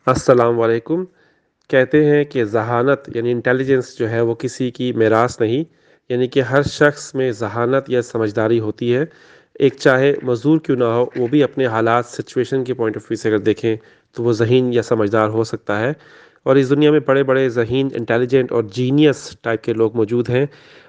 अस्सलाम वालेकुम। कहते हैं कि ज़हानत यानी इंटेलिजेंस जो है वो किसी की मिरास नहीं, यानी कि हर शख्स में ज़हानत या समझदारी होती है। एक चाहे मज़दूर क्यों ना हो, वो भी अपने हालात सिचुएशन के पॉइंट ऑफ व्यू से अगर देखें तो वो ज़हीन या समझदार हो सकता है। और इस दुनिया में बड़े-बड़े ज़हीन, इंटेलिजेंट और जीनियस टाइप के लोग मौजूद हैं।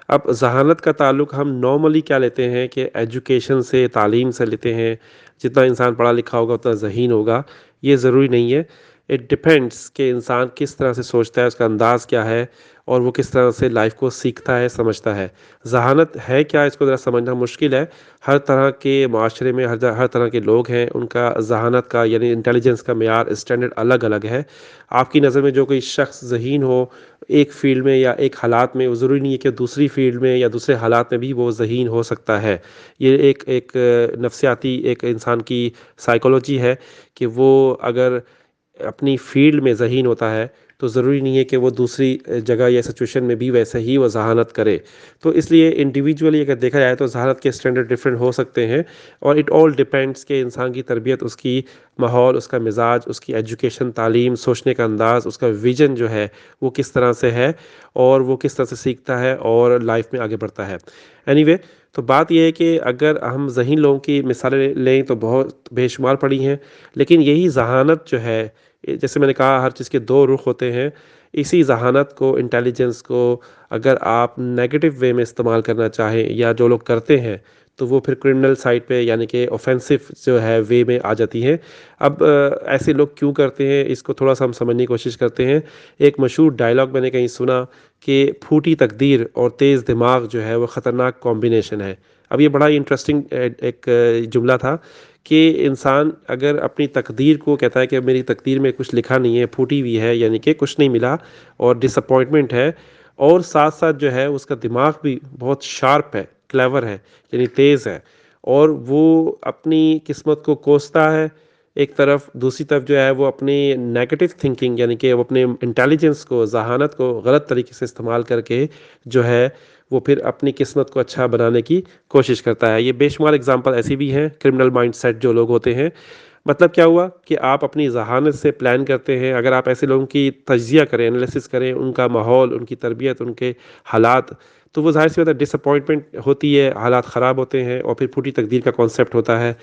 अब ज़हानत का ताल्लुक हम नॉर्मली क्या लेते हैं कि एजुकेशन से, तालीम से लेते हैं। जितना इंसान पढ़ा लिखा होगा उतना ज़हीन होगा, ये ज़रूरी नहीं है। इट डिपेंड्स कि इंसान किस तरह से सोचता है, उसका अंदाज़ क्या है और वो किस तरह से लाइफ को सीखता है, समझता है। ज़हानत है क्या, इसको ज़रा समझना मुश्किल है। हर तरह के माशरे में हर तरह के लोग हैं, उनका ज़हानत का यानी इंटेलिजेंस का मेयार स्टैंडर्ड अलग-अलग है। आपकी नज़र में जो कोई शख्स ज़हीन हो एक फ़ील्ड में या एक हालात में, वो ज़रूरी नहीं है कि दूसरी फ़ील्ड में या दूसरे हालात में भी वो ज़हीन हो सकता है। ये एक एक नफ्सियाती एक इंसान की साइकोलॉजी है कि वो अगर अपनी फ़ील्ड में ज़हीन होता है, तो ज़रूरी नहीं है कि वो दूसरी जगह या सिचुएशन में भी वैसे ही वो ज़हानत करे। तो इसलिए इंडिविजुअली अगर देखा जाए तो ज़हानत के स्टैंडर्ड डिफरेंट हो सकते हैं और इट ऑल डिपेंड्स कि इंसान की तरबियत, उसकी माहौल, उसका मिज़ाज, उसकी एजुकेशन, तालीम, सोचने का अंदाज़, उसका विज़न जो है, वो किस तरह से है और वो किस तरह से सीखता है और लाइफ़ में आगे बढ़ता है। एनीवे तो बात ये है कि अगर हम ज़हीन लोगों की मिसालें लें तो बहुत बेशुमार पड़ी हैं, लेकिन यही ज़हानत जो है जैसे मैंने कहा हर चीज़ के 2 रुख होते हैं। इसी ज़हानत को, इंटेलिजेंस को अगर आप नेगेटिव वे में इस्तेमाल करना चाहें या जो लोग करते हैं, तो वो फिर क्रिमिनल साइड पे यानी कि ऑफ़ेंसिव जो है वे में आ जाती हैं। अब ऐसे लोग क्यों करते हैं, इसको थोड़ा-सा हम समझने की कोशिश करते हैं। एक मशहूर डायलॉग मैंने कहीं सुना कि फूटी तकदीर और तेज़ दिमाग जो है वो ख़तरनाक कॉम्बिनेशन है। अब ये बड़ा ही इंटरेस्टिंग एक जुमला था कि इंसान अगर अपनी तकदीर को कहता है कि मेरी तकदीर में कुछ लिखा नहीं है, फूटी हुई है, यानी कि कुछ नहीं मिला और डिसअपॉइंटमेंट है और साथ-साथ जो है उसका दिमाग भी बहुत शार्प है, क्लेवर है, यानी तेज़ है और वो अपनी किस्मत को कोसता है एक तरफ, दूसरी तरफ जो है वो अपनी नेगेटिव थिंकिंग यानी कि वो अपने इंटेलिजेंस को, ज़हानत को गलत तरीके से इस्तेमाल करके जो है वो फिर अपनी किस्मत को अच्छा बनाने की कोशिश करता है। ये बेशुमार एग्ज़ाम्पल ऐसी भी हैं, क्रिमिनल माइंडसेट जो लोग होते हैं। मतलब क्या हुआ कि आप अपनी ज़हानत से प्लान करते हैं, अगर आप ऐसे लोगों की तज्ज़िया करें, एनालिसिस करें, उनका माहौल, उनकी तरबियत, उनके हालात, तो वो ज़ाहिर-सी बात है डिसअपॉइंटमेंट होती है, हालात ख़राब होते हैं और फिर फूटी तकदीर का कॉन्सेप्ट होता है।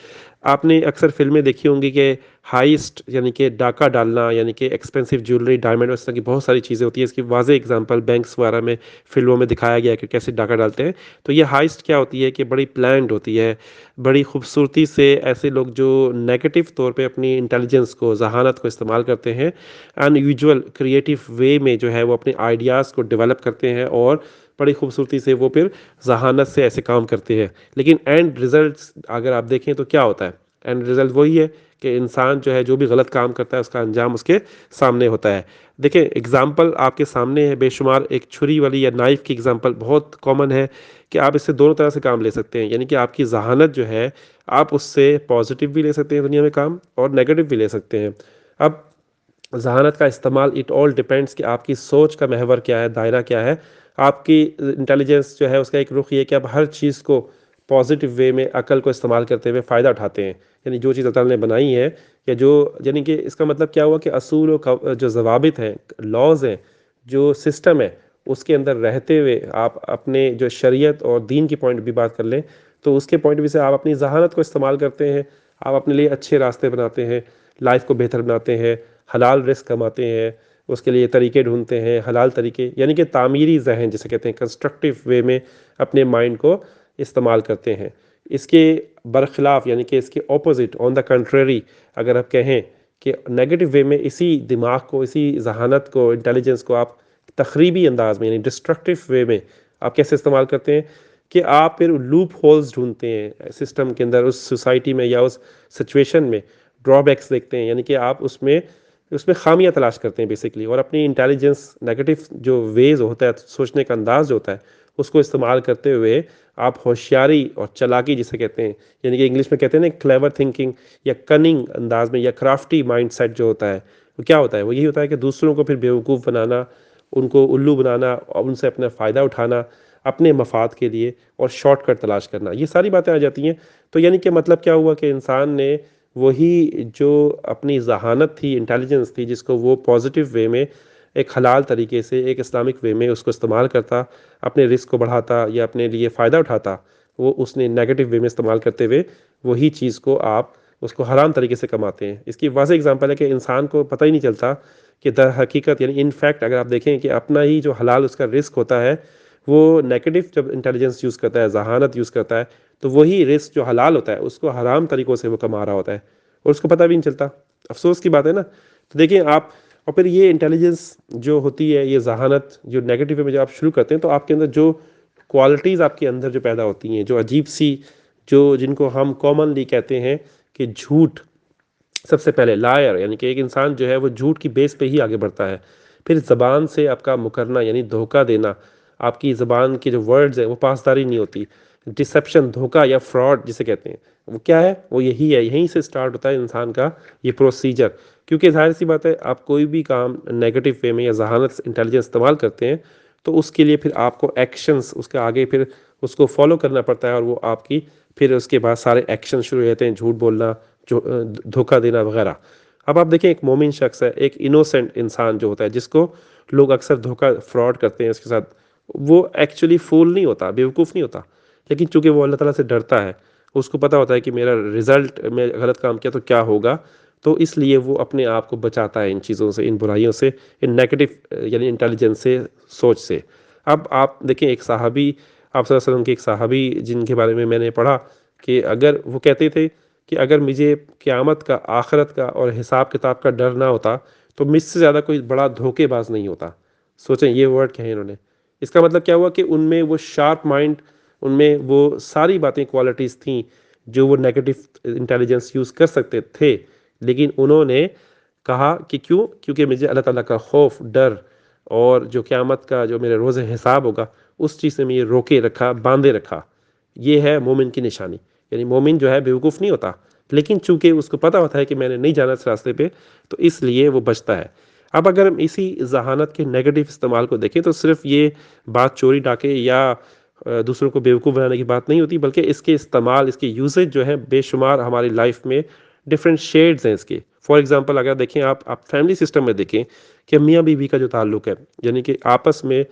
आपने अक्सर फ़िल्में देखी होंगी कि हाइस्ट यानी कि डाका डालना यानी कि एक्सपेंसिव ज्वेलरी, डायमंड इस तरह की बहुत सारी चीज़ें होती हैं। इसकी वाज़ेह एग्ज़ाम्पल बैंक्स वगैरह में, फ़िल्मों में दिखाया गया है कि कैसे डाका डालते हैं। तो ये हाइस्ट क्या होती है कि बड़ी प्लान्ड होती है, बड़ी खूबसूरती से ऐसे लोग जो नेगेटिव तौर पे अपनी इंटेलिजेंस को, ज़हानत को इस्तेमाल करते हैं, अनयूजुअल क्रिएटिव वे में जो है वो अपने आइडियाज़ को डेवलप करते हैं और बड़ी खूबसूरती से वो फिर ज़हानत से ऐसे काम करते हैं। लेकिन एंड रिज़ल्ट्स अगर आप देखें तो क्या होता है? एंड रिज़ल्ट वही है कि इंसान जो है जो भी गलत काम करता है उसका अंजाम उसके सामने होता है। देखिए एग्ज़ाम्पल आपके सामने है बेशुमार, एक छुरी वाली या नाइफ़ की एग्ज़ाम्पल बहुत कॉमन है कि आप इससे दोनों तरह से काम ले सकते हैं। यानी कि आपकी ज़हानत जो है आप उससे पॉज़िटिव भी ले सकते हैं दुनिया में काम और नेगेटिव भी ले सकते हैं। अब ज़हानत का इस्तेमाल इट ऑल डिपेंड्स कि आपकी सोच का महवर क्या है, दायरा क्या है। आपकी इंटेलिजेंस जो है उसका एक रुख ये है कि आप हर चीज़ को पॉज़िटिव वे में अक़ल को इस्तेमाल करते हुए फ़ायदा उठाते हैं। यानी जो चीज़ अल्लाह ताला ने बनाई है या जो यानी कि इसका मतलब क्या हुआ कि असूल और जो ज़वाबित हैं, लॉज़ हैं, जो सिस्टम है, उसके अंदर रहते हुए आप अपने जो शरीयत और दीन की पॉइंट भी बात कर लें, तो उसके पॉइंट ऑफ व्यू से आप अपनी ज़हानत को इस्तेमाल करते हैं। आप अपने लिए अच्छे रास्ते बनाते हैं, लाइफ़ को बेहतर बनाते हैं, हलाल रिज़्क कमाते हैं, उसके लिए तरीके ढूँढते हैं, हलाल तरीके यानी कि तामीरी ज़हन जिसे कहते हैं कंस्ट्रक्टिव वे में अपने माइंड को इस्तेमाल करते हैं। इसके बरख़िलाफ़ यानी कि इसके ऑपोज़िट ऑन द कंट्रेरी अगर आप कहें कि नेगेटिव वे में इसी दिमाग को, इसी ज़हानत को, इंटेलिजेंस को आप तख़रीबी अंदाज़ में यानी डिस्ट्रक्टिव वे में आप कैसे इस्तेमाल करते हैं कि आप फिर लूप होल्स ढूँढते हैं सिस्टम के अंदर, उस सोसाइटी में या उस सिचुएशन में ड्रॉबैक्स देखते हैं, यानी कि आप उसमें उसमें ख़ामियाँ तलाश करते हैं बेसिकली और अपनी इंटेलिजेंस नेगेटिव जो वेज़ होता है, सोचने का अंदाज़ जो होता है, उसको इस्तेमाल करते हुए आप होशियारी और चालाकी जिसे कहते हैं, यानी कि इंग्लिश में कहते हैं ना क्लेवर थिंकिंग या कनिंग अंदाज़ में या क्राफ्टी माइंडसेट जो होता है, वो क्या होता है? वो यही होता है कि दूसरों को फिर बेवकूफ़ बनाना, उनको उल्लू बनाना और उनसे अपना फ़ायदा उठाना, अपने मफ़ाद के लिए और शॉर्टकट तलाश करना, ये सारी बातें आ जाती हैं। तो यानी कि मतलब क्या हुआ कि इंसान ने वही जो अपनी ज़हानत थी, इंटेलिजेंस थी, जिसको वो पॉजिटिव वे में एक हलाल तरीके से, एक इस्लामिक वे में उसको इस्तेमाल करता, अपने रिस्क को बढ़ाता या अपने लिए फ़ायदा उठाता, वो उसने नेगेटिव वे में इस्तेमाल करते हुए वही चीज़ को आप उसको हराम तरीके से कमाते हैं। इसकी वाज़ेह एग्ज़ाम्पल है कि इंसान को पता ही नहीं चलता कि दर हकीकत, यानी इन फैक्ट अगर आप देखें कि अपना ही जो हलाल उसका रिस्क होता है, वो नेगेटिव जब इंटेलिजेंस यूज़ करता है, ज़हानत यूज़ करता है, तो वही रिस्क जो हलाल होता है उसको हराम तरीकों से वो कमा रहा होता है और उसको पता भी नहीं चलता। अफ़सोस की बात है ना? तो देखिए आप, और फिर ये इंटेलिजेंस जो होती है, ये ज़हानत जो नेगेटिव वे में जब आप शुरू करते हैं, तो आपके अंदर जो क्वालिटीज़ आपके अंदर जो पैदा होती हैं, जो अजीब-सी, जो जिनको हम कॉमनली कहते हैं कि झूठ, सबसे पहले लायर, यानी कि एक इंसान जो है वो झूठ की बेस पे ही आगे बढ़ता है। फिर ज़बान से आपका मुकरना यानी धोखा देना, आपकी ज़बान के जो वर्ड्स हैं वो पासदारी नहीं होती। डिसेप्शन, धोखा या फ्रॉड जिसे कहते हैं, वो क्या है? वो यही है, यहीं से स्टार्ट होता है इंसान का ये प्रोसीजर। क्योंकि ज़ाहिर-सी बात है, आप कोई भी काम नेगेटिव वे में या ज़हानत इंटेलिजेंस इस्तेमाल करते हैं, तो उसके लिए फिर आपको एक्शंस उसके आगे फिर उसको फ़ॉलो करना पड़ता है और वो आपकी फिर उसके बाद सारे एक्शन शुरू हो जाते हैं, झूठ बोलना, धोखा देना वगैरह। अब आप देखें, एक मोमिन शख्स है, एक इनोसेंट इंसान जो होता है, जिसको लोग अक्सर धोखा फ्रॉड करते हैं उसके साथ, वो एक्चुअली फूल नहीं होता, बेवकूफ़ नहीं होता। लेकिन चूँकि वो अल्लाह ताला से डरता है, उसको पता होता है कि मेरा रिज़ल्ट, मैं गलत काम किया तो क्या होगा, तो इसलिए वो अपने आप को बचाता है इन चीज़ों से, इन बुराइयों से, इन नेगेटिव यानी इंटेलिजेंस से, सोच से। अब आप देखें, एक सहाबी, आप सल्लल्लाहु अलैहि वसल्लम के एक सहाबी जिनके बारे में मैंने पढ़ा कि अगर वो कहते थे कि अगर मुझे क़यामत का, आखिरत का और हिसाब किताब का डर ना होता, तो मुझसे ज़्यादा कोई बड़ा धोखेबाज नहीं होता। सोचें, ये वर्ड कहे इन्होंने। इसका मतलब क्या हुआ कि उनमें वो शार्प माइंड, उनमें वो सारी बातें, क्वालिटीज़ थीं जो वो नेगेटिव इंटेलिजेंस यूज़ कर सकते थे, लेकिन उन्होंने कहा कि क्यों? क्योंकि मुझे अल्लाह ताला का खौफ, डर और जो क़यामत का जो मेरे रोज़े हिसाब होगा, उस चीज़ से मुझे रोके रखा, बाँधे रखा। ये है मोमिन की निशानी। यानी मोमिन जो है बेवकूफ़ नहीं होता, लेकिन चूँकि उसको पता होता है कि मैंने नहीं जाना इस रास्ते पे, तो इसलिए वो बचता है। अब अगर हम इसी ज़हानत के नेगेटिव इस्तेमाल को देखें, तो सिर्फ़ ये बात चोरी डाके या दूसरों को बेवकूफ़ बनाने की बात नहीं होती, बल्कि इसके इस्तेमाल, इसके यूसेज जो है बेशुमार हमारी लाइफ़ में डिफरेंट शेड्स हैं इसके। फॉर एग्ज़ाम्पल अगर देखें, आप फैमिली सिस्टम में देखें कि मियाँ-बीवी का जो ताल्लुक है, यानी कि आपस में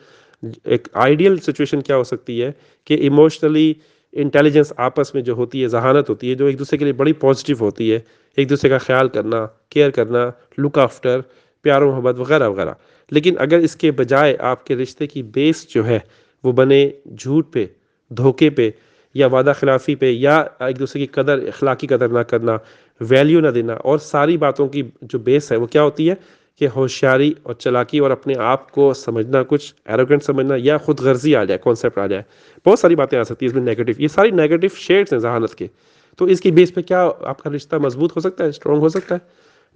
एक आइडियल सिचुएशन क्या हो सकती है कि इमोशनली इंटेलिजेंस आपस में जो होती है, ज़हानत होती है, जो एक-दूसरे के लिए बड़ी पॉज़िटिव होती है, एक-दूसरे का ख़्याल करना, केयर करना, लुक आफ्टर, प्यार-मोहब्बत वग़ैरह-वग़ैरह। लेकिन अगर इसके बजाय आपके रिश्ते की बेस जो है, वो बने झूठ पे, धोखे पे या वादा खिलाफ़ी पे या एक-दूसरे की कदर, अखलाकी कदर ना करना, वैल्यू ना देना, और सारी बातों की जो बेस है वो क्या होती है कि होशियारी और चालाकी और अपने आप को समझना, कुछ एरोगेंट समझना या खुदगर्ज़ी आ जाए, कॉन्सेप्ट आ जाए। बहुत सारी बातें आ सकती हैं इसमें नेगेटिव, ये सारी नेगेटिव शेड्स हैं ज़हानत के। तो इसकी बेस पे क्या आपका रिश्ता मज़बूत हो सकता है, स्ट्रॉन्ग हो सकता है?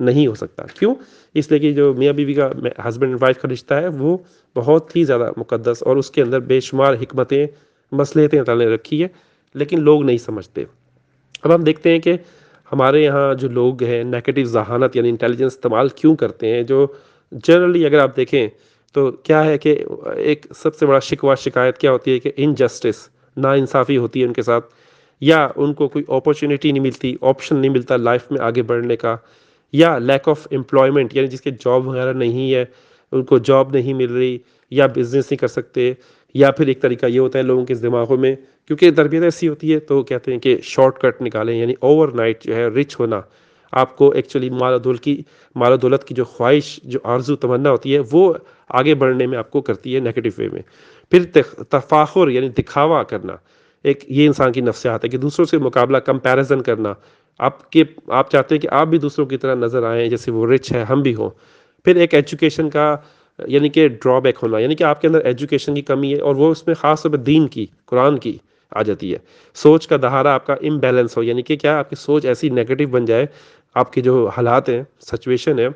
नहीं हो सकता। क्यों? इसलिए कि जो मियाँ-बीवी का, हस्बैंड एंड वाइफ का रिश्ता है, वो बहुत ही ज़्यादा मुक़द्दस और उसके अंदर बेशुमार हिकमतें, मसलहतें अल्लाह ने रखी है, लेकिन लोग नहीं समझते। अब हम देखते हैं कि हमारे यहाँ जो लोग हैं नेगेटिव ज़हानत यानी इंटेलिजेंस इस्तेमाल क्यों करते हैं, जो जनरली अगर आप देखें, तो क्या है कि एक सबसे बड़ा शिकवा शिकायत क्या होती है कि इनजस्टिस, नाइंसाफ़ी होती है उनके साथ, या उनको कोई अपॉर्चुनिटी नहीं मिलती, ऑप्शन नहीं मिलता लाइफ में आगे बढ़ने का, या लैक ऑफ एम्प्लॉयमेंट, यानी जिसके जॉब वगैरह नहीं है, उनको जॉब नहीं मिल रही, या बिज़नेस नहीं कर सकते, या फिर एक तरीका ये होता है लोगों के दिमागों में, क्योंकि तरबियत ऐसी होती है, तो कहते हैं कि शॉर्टकट निकालें, यानी ओवरनाइट जो है रिच होना। आपको एक्चुअली मालो दौलत की जो ख्वाहिश, जो आरज़ू तमन्ना होती है, वो आगे बढ़ने में आपको करती है नेगेटिव वे में। फिर तफ़ाखुर यानी दिखावा करना, एक ये इंसान की नफ्सियात है कि दूसरों से मुकाबला, कंपैरिज़न करना। आप चाहते हैं कि आप भी दूसरों की तरह नज़र आएँ, जैसे वो रिच है, हम भी हों। फिर एक एजुकेशन का यानी कि ड्रॉबैक होना, यानी कि आपके अंदर एजुकेशन की कमी है, और वो उसमें ख़ास तौर पे दीन की, कुरान की आ जाती है। सोच का दहारा आपका इम्बैलेंस हो, यानी कि क्या, आपकी सोच ऐसी नेगेटिव बन जाए, आपके जो हालात हैं, सिचुएशन है,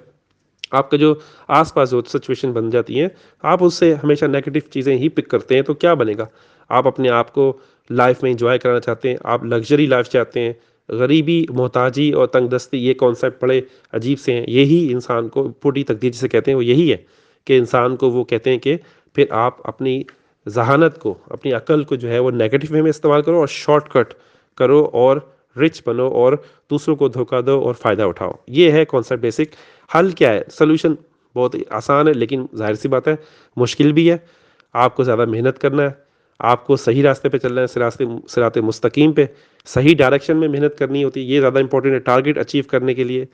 आपका जो आस-पास जो सिचुएशन बन जाती हैं, आप उससे हमेशा नेगेटिव चीज़ें ही पिक करते हैं, तो क्या बनेगा? आप अपने आप को लाइफ़ में एन्जॉय कराना चाहते हैं, आप लग्ज़री लाइफ़ चाहते हैं, गरीबी, मोहताजी और तंगदस्ती, ये कॉन्सेप्ट बड़े अजीब से हैं। यही इंसान को फूटी तकदीर जिसे कहते हैं, वो यही है कि इंसान को वो कहते हैं कि फिर आप अपनी ज़हानत को, अपनी अक्ल को जो है वो नेगेटिव वे में इस्तेमाल करो और शॉर्टकट करो और रिच बनो और दूसरों को धोखा दो और फ़ायदा उठाओ। ये है कॉन्सेप्ट बेसिक। हल क्या है? सॉल्यूशन बहुत ही आसान है, लेकिन ज़ाहिर-सी बात है मुश्किल भी है। आपको ज़्यादा मेहनत करना है, आपको सही रास्ते पे चलना है, सिराते मुस्तकीम पे, सही डायरेक्शन में मेहनत करनी होती है, ये ज़्यादा इंपॉर्टेंट है टारगेट अचीव करने के लिए।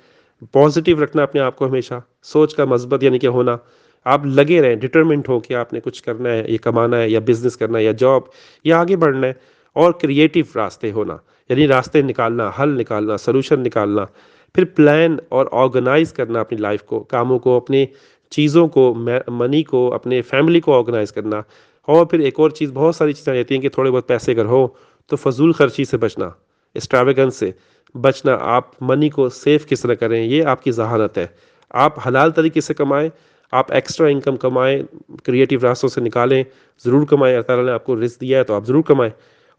पॉज़िटिव रखना अपने आप को हमेशा, सोच का मज़बूत यानी कि होना। आप लगे रहें, डिटरमिन्ड हो कि आपने कुछ करना है, ये कमाना है या बिज़नेस करना है या जॉब या आगे बढ़ना है, और क्रिएटिव रास्ते होना, यानी रास्ते निकालना, हल निकालना, सॉल्यूशन निकालना। फिर प्लान और ऑर्गेनाइज़ करना अपनी लाइफ़ को, कामों को, अपनी चीज़ों को, मनी को, अपने फैमिली को ऑर्गेनाइज़ करना। और फिर एक और चीज़, बहुत सारी चीज़ें रहती हैं कि थोड़े बहुत पैसे अगर हो तो फ़ज़ूल खर्ची से बचना, एक्स्ट्रावेगेंस से बचना। आप मनी को सेव किस तरह करें, ये आपकी ज़हानत है। आप हलाल तरीके से कमाएँ, आप एक्स्ट्रा इनकम कमाएँ, क्रिएटिव रास्तों से निकालें, ज़रूर कमाएँ। अल्लाह ताला ने आपको रिज़्क दिया है तो आप ज़रूर कमाएँ,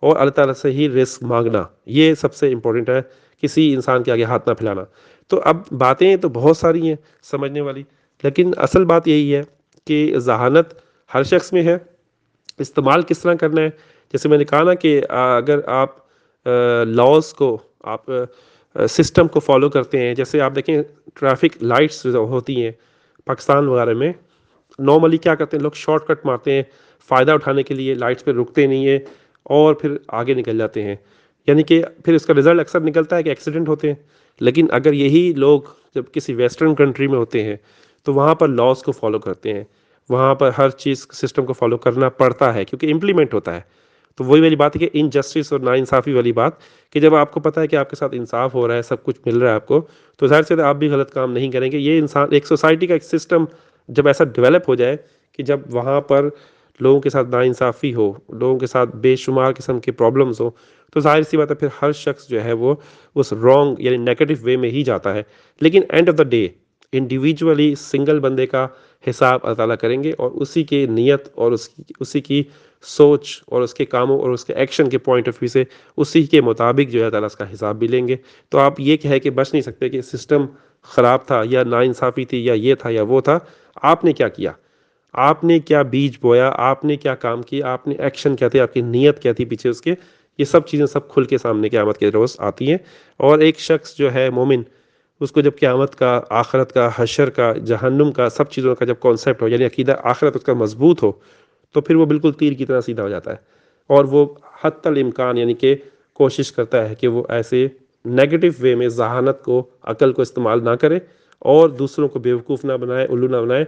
और अल्लाह ताला से ही रिज़्क माँगना, ये सबसे इम्पोर्टेंट है, किसी इंसान के आगे हाथ ना फैलाना। तो अब बातें तो बहुत सारी हैं समझने वाली, लेकिन असल बात यही है कि ज़हानत हर शख्स में है, इस्तेमाल किस तरह करना है। जैसे मैंने कहा ना कि अगर आप लॉज़ को, आप सिस्टम को फ़ॉलो करते हैं, जैसे आप देखें ट्रैफ़िक लाइट्स जो होती हैं पाकिस्तान वगैरह में, नॉर्मली क्या करते हैं लोग, शॉर्टकट मारते हैं, फ़ायदा उठाने के लिए लाइट्स पे रुकते नहीं हैं और फिर आगे निकल जाते हैं। यानी कि फिर इसका रिज़ल्ट अक्सर निकलता है कि एक्सीडेंट होते हैं। लेकिन अगर यही लोग जब किसी वेस्टर्न कंट्री में होते हैं, तो वहाँ पर लॉज़ को फ़ॉलो करते हैं। वहाँ पर हर चीज़ सिस्टम को फ़ॉलो करना पड़ता है क्योंकि इम्प्लीमेंट होता है। तो वही वाली बात है कि इनजस्टिस और नाइंसाफ़ी वाली बात, कि जब आपको पता है कि आपके साथ इंसाफ़ हो रहा है, सब कुछ मिल रहा है आपको, तो ज़ाहिर-सी बात है आप भी गलत काम नहीं करेंगे। ये इंसान, एक सोसाइटी का एक सिस्टम जब ऐसा डेवलप हो जाए कि जब वहाँ पर लोगों के साथ नाइंसाफ़ी हो, लोगों के साथ बेशुमार किस्म की प्रॉब्लम्स हो, तो ज़ाहिर-सी बात है फिर हर शख्स जो है वो उस रॉन्ग यानी नेगेटिव वे में ही जाता है। लेकिन end of the day individually single बंदे का हिसाब अल्लाह ताला करेंगे, और उसी की नीयत और उसी की सोच और उसके कामों और उसके एक्शन के पॉइंट ऑफ व्यू से उसी के मुताबिक जो है ताला उसका हिसाब भी लेंगे। तो आप ये कह के बच नहीं सकते कि सिस्टम ख़राब था या नाइंसाफ़ी थी या ये था या वो था। आपने क्या किया? आपने क्या बीज बोया? आपने क्या काम किया? आपने एक्शन क्या थे? आपकी नीयत क्या थी पीछे उसके? ये सब चीज़ें सब खुल के सामने क़यामत के रोज़ आती हैं। और एक शख्स जो है मोमिन, उसको जब क़यामत का, आखिरत का, हशर का, जहन्नुम का, सब चीज़ों का जब कॉन्सेप्ट हो, यानी अकीदा आखिरत उसका मज़बूत हो, तो फिर वो बिल्कुल तीर की तरह सीधा हो जाता है। और वो हत्तल इम्कान यानी कि कोशिश करता है कि वो ऐसे नेगेटिव वे में ज़हानत को, अक़ल को इस्तेमाल ना करे और दूसरों को बेवकूफ़ ना बनाए, उल्लू ना बनाए।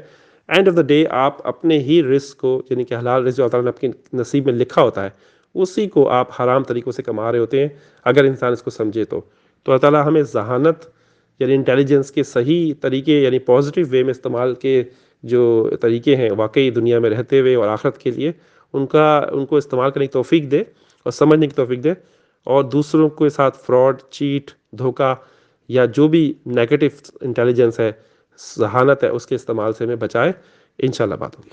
एंड ऑफ द डे आप अपने ही रिज़्क को, यानी कि हलाल रिज़्क जो अल्लाह ताला ने आपके नसीब में लिखा होता है, उसी को आप हराम तरीकों से कमा रहे होते हैं, अगर इंसान इसको समझे तो। तो अल्लाह ताला हमें ज़हानत यानी इंटेलिजेंस के सही तरीके, यानी पॉजिटिव वे में इस्तेमाल के जो तरीके हैं वाक़ई दुनिया में रहते हुए और आखिरत के लिए, उनको इस्तेमाल करने की तौफ़ीक दे और समझने की तौफ़ीक दे, और दूसरों के साथ फ्रॉड, चीट, धोखा या जो भी नेगेटिव इंटेलिजेंस है, ज़हानत है, उसके इस्तेमाल से हमें बचाए। इंशाअल्लाह बात होगी।